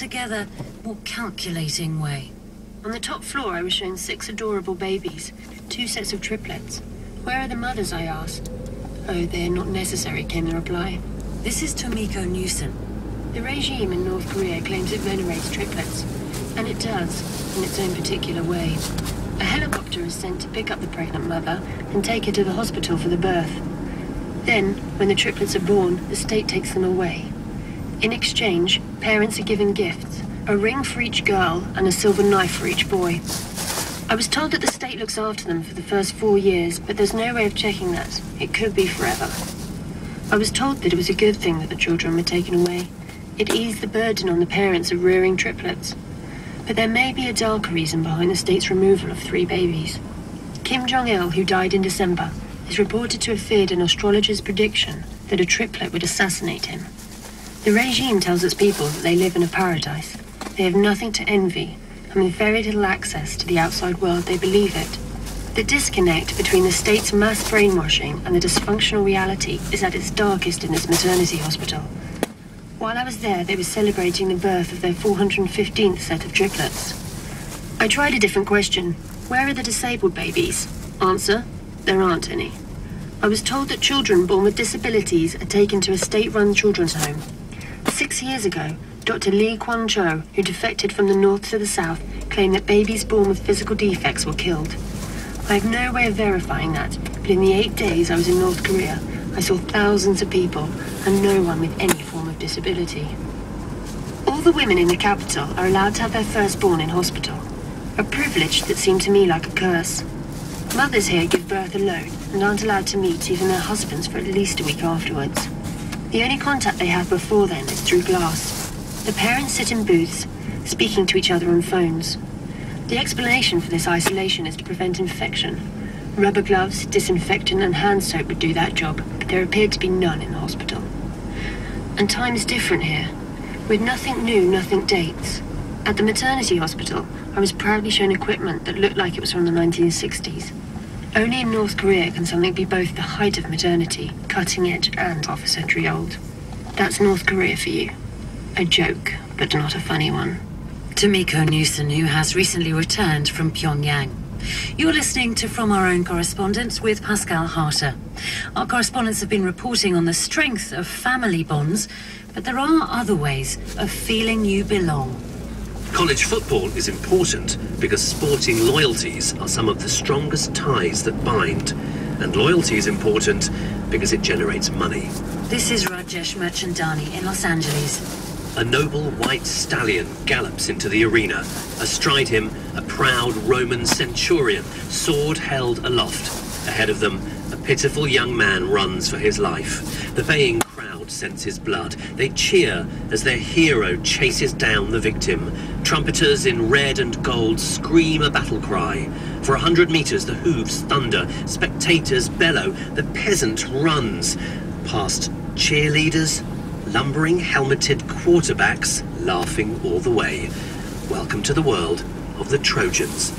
altogether more calculating way. On the top floor, I was shown 6 adorable babies, 2 sets of triplets. Where are the mothers, I asked. Oh, they're not necessary, came the reply. This is Tomiko Newson. The regime in North Korea claims it venerates triplets, and it does, in its own particular way. A helicopter is sent to pick up the pregnant mother and take her to the hospital for the birth. Then, when the triplets are born, the state takes them away. In exchange, parents are given gifts, a ring for each girl and a silver knife for each boy. I was told that the state looks after them for the first 4 years, but there's no way of checking that. It could be forever. I was told that it was a good thing that the children were taken away. It eased the burden on the parents of rearing triplets. But there may be a darker reason behind the state's removal of 3 babies. Kim Jong-il, who died in December, is reported to have feared an astrologer's prediction that a triplet would assassinate him. The regime tells its people that they live in a paradise. They have nothing to envy, and with very little access to the outside world, they believe it. The disconnect between the state's mass brainwashing and the dysfunctional reality is at its darkest in this maternity hospital. While I was there, they were celebrating the birth of their 415th set of triplets. I tried a different question. Where are the disabled babies? Answer, there aren't any. I was told that children born with disabilities are taken to a state-run children's home. 6 years ago, Dr. Lee Kwang-cho, who defected from the north to the south, claimed that babies born with physical defects were killed. I have no way of verifying that, but in the 8 days I was in North Korea, I saw thousands of people and no one with any form of disability. All the women in the capital are allowed to have their firstborn in hospital, a privilege that seemed to me like a curse. Mothers here give birth alone and aren't allowed to meet even their husbands for at least a week afterwards. The only contact they have before then is through glass. The parents sit in booths, speaking to each other on phones. The explanation for this isolation is to prevent infection. Rubber gloves, disinfectant and hand soap would do that job, but there appeared to be none in the hospital. And time is different here. With nothing new, nothing dates. At the maternity hospital, I was proudly shown equipment that looked like it was from the 1960s. Only in North Korea can something be both the height of modernity, cutting edge, and half a century old. That's North Korea for you. A joke, but not a funny one. Tomiko Newson, who has recently returned from Pyongyang. You're listening to From Our Own Correspondents with Pascal Harter. Our correspondents have been reporting on the strength of family bonds, but there are other ways of feeling you belong. College football is important because sporting loyalties are some of the strongest ties that bind. And loyalty is important because it generates money. This is Rajesh Merchandani in Los Angeles. A noble white stallion gallops into the arena. Astride him, a proud Roman centurion, sword held aloft. Ahead of them, a pitiful young man runs for his life. The baying crowd scents his blood. They cheer as their hero chases down the victim. Trumpeters in red and gold scream a battle cry. For 100 meters, the hooves thunder. Spectators bellow. The peasant runs. Past cheerleaders, lumbering helmeted quarterbacks, laughing all the way. Welcome to the world of the Trojans.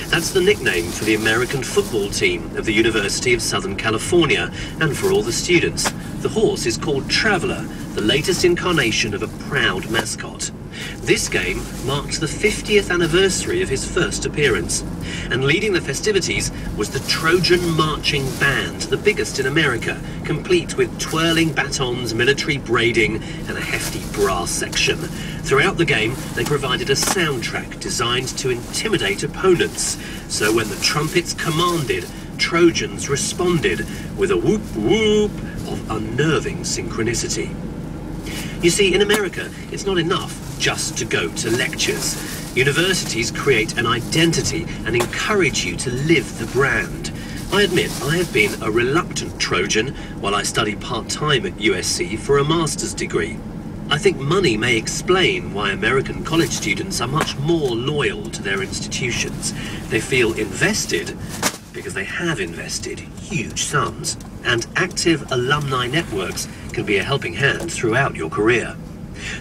That's the nickname for the American football team of the University of Southern California, and for all the students. The horse is called Traveler, the latest incarnation of a proud mascot. This game marked the 50th anniversary of his first appearance, and leading the festivities was the Trojan Marching Band, the biggest in America, complete with twirling batons, military braiding, and a hefty brass section. Throughout the game, they provided a soundtrack designed to intimidate opponents, so when the trumpets commanded, Trojans responded with a whoop whoop of unnerving synchronicity. You see, in America, it's not enough just to go to lectures. Universities create an identity and encourage you to live the brand. I admit I have been a reluctant Trojan while I study part-time at USC for a master's degree. I think money may explain why American college students are much more loyal to their institutions. They feel invested because they have invested huge sums, and active alumni networks can be a helping hand throughout your career.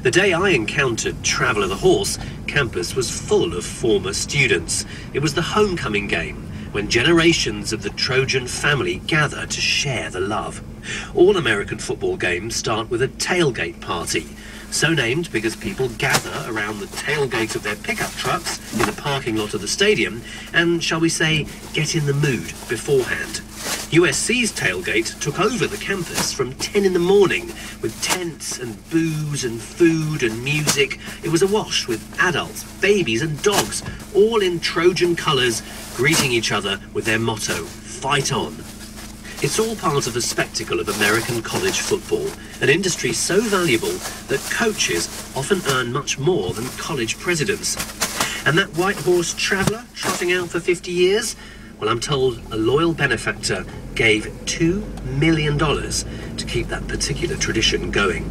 The day I encountered Traveler the horse, campus was full of former students. It was the homecoming game, when generations of the Trojan family gather to share the love. All American football games start with a tailgate party. So named because people gather around the tailgate of their pickup trucks in the parking lot of the stadium and, shall we say, get in the mood beforehand. USC's tailgate took over the campus from 10 in the morning with tents and booze and food and music. It was awash with adults, babies and dogs, all in Trojan colours, greeting each other with their motto, "Fight on." It's all part of the spectacle of American college football, an industry so valuable that coaches often earn much more than college presidents. And that white horse traveller trotting out for 50 years? Well, I'm told a loyal benefactor gave $2 million to keep that particular tradition going.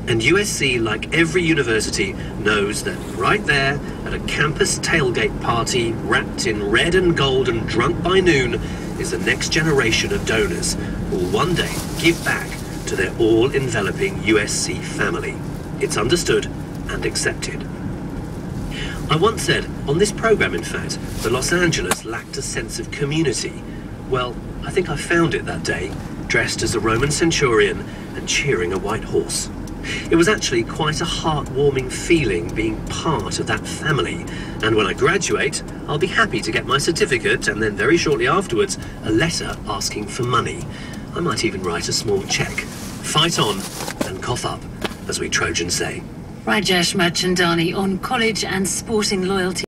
And USC, like every university, knows that right there at a campus tailgate party wrapped in red and gold and drunk by noon is the next generation of donors who will one day give back to their all-enveloping USC family. It's understood and accepted. I once said, on this programme in fact, that Los Angeles lacked a sense of community. Well, I think I found it that day, dressed as a Roman centurion and cheering a white horse. It was actually quite a heartwarming feeling being part of that family. And when I graduate, I'll be happy to get my certificate and then very shortly afterwards, a letter asking for money. I might even write a small cheque. Fight on and cough up, as we Trojans say. Rajesh Merchandani on college and sporting loyalty.